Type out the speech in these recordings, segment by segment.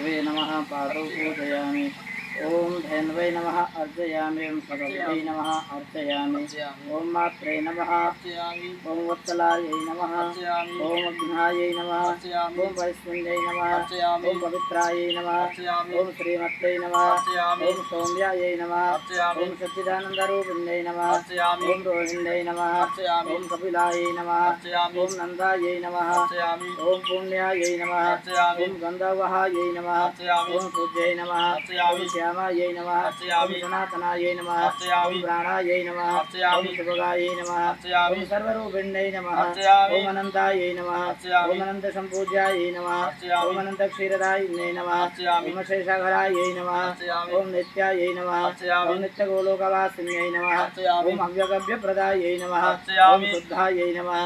विष्णवे नमः पादौ पूजयामि। ओम धन्वै नमः अर्चयामि। ओम भगवत्यै नमः अर्चयामि। ओम मात्रे नमः ओम वत्सलायै नमः ओम अग्नायै नमः ओम वैष्णव्यै नमः ओम पवित्रायै नमः ओम श्रीमत्यै नमः ओम सौम्यायै नमः ओम सच्चिदानन्दरूपिण्यै नमः ओम रोहिण्यै नमः ओम कपिलायै नमः ओम नन्दायै नमः ओम पुण्यायै नमः ओम गन्धर्वायै नमः ओम सूर्यै नमः ओम श्यामायै नमः ओम सनातनायै नमः ओम प्राणायै नमः ओम शुभगायै नमः ओम सर्वरूपिण्यै नमः ओम अनन्तायै नमः ओम अनन्त सम्पूज्यायै नमः ओम अनन्त क्षीरदायिन्यै नमः ओम शेषाघरायै नमः ओम नित्यायै नमः ओम नित्यगोलोकवासिन्यै नमः ओम अव्यगव्यप्रदायै नमः ओम शुद्धायै नमः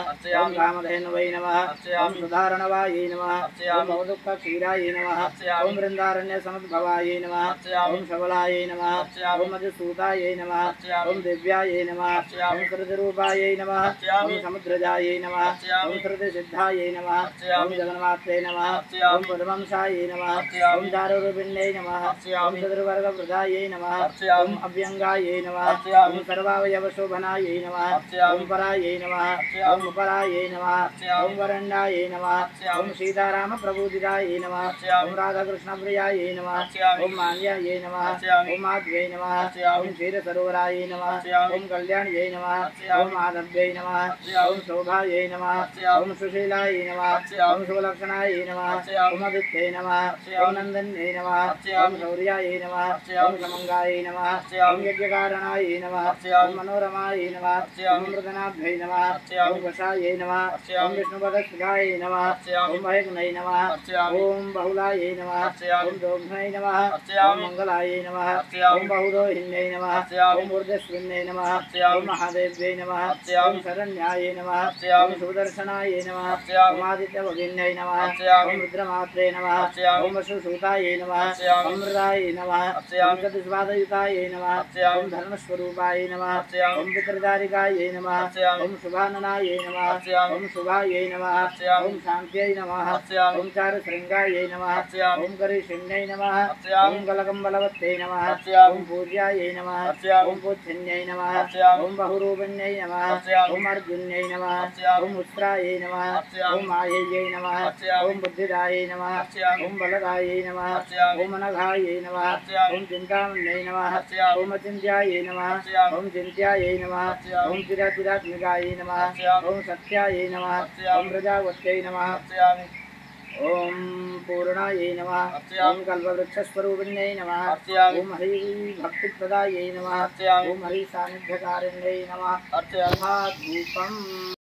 ओम कामधेनवै नमः ओम सुधारणवायै नमः ओम भवदुःखक्षीरायै नमः ओम वृन्दारण्यसमुद्भवायै नमः ओम सबलायै नमः ओम मधुसूतायै नमः ओम दिव्यायै नमः ओम श्रुतिरूपायै नमः ओम समुद्रजायै नमः ओम श्रुतिसिद्धायै नमः ओम जगन्मात्रे नमः ओम पद्मंसायै नमः ओम चारुरूपिण्यै नमः ओम चतुर्वर्गप्रदायै नमः ओम अव्यंगायै नमः ओम सर्वावयवशोभनायै नमः ओम परायै नमः ओम उपरायै नमः ओम वरण्यायै नमः ओम सीतारामप्रबोधितायै नमः ओम राधाकृष्णप्रियायै नमः ओम मान्यायै नमः ओम माध्यै नमः ओम क्षीरसरोवरायै नमः ओम कल्याण्यै नमः ओम माधव्यै नमः ओम शोभायै नमः ओम सुशीलायै नमः ओम शुभलक्षणायै नमः ओम आदित्यै नमः ओम नन्दन्यै नमः ओम शौर्यायै नमः ओम समङ्गायै नमः ओम यज्ञकारणायै नमः ओम मनोरमायै नमः ओम मृगनाभ्यै नमः ओम वशायै नमः ओम विष्णुपदस्थितायै नमः ओम महेग्नै नमः ओम बहुलायै नमः ओम दोग्ध्यै नमः ओम मंगलायै नमः ओम बहुदोहिन्यै नमः ओम ऊर्ध्वस्विन्यै नमः ओम महादेव्यै नमः ओम शरण्यायै नमः ओम सुदर्शनायै नमः ओम आदित्यभगिन्यै नमः ओम रुद्रमात्रे नमः ओम वसुसूतायै नमः ओम मृदायै नमः ओम सतिस्वादयुतायै नमः ओम धर्मस्वरूपायै नमः ओम पितृदारिकायै नमः ओम शुभाननायै नमः ओम शुभायै नमः ओम शान्त्यै नमः ओम चारुशृङ्गायै नमः ओम करिशिन्यै नमः ओम कलकम्बलवत्यै नमः ओम पूज्यायै नमः ओम पूज्यन्यै नमः ओम बहुरूपिण्यै नमः ओम अर्जुन्यै नमः ओम उत्सरायै नमः ओम माहेयै नमः ओम बुद्धिदायै नमः ओम बलदायै नमः ओम अनघायै नमः ओम चिन्तामण्यै नमः ओम अचिन्त्यायै नमः ओम चिन्त्यायै नमः ओम चिराचिरात्मिकायै नमः ओम सत्यायै नमः ओम प्रजावत्यै नमः ओम पूर्णायै नमः ओम कल्पवृक्षस्वरूपिण्यै नमः ओम हरिभक्तिप्रदायै नमः ओम हरिसान्निध्यकारिण्यै नमः धूपम्।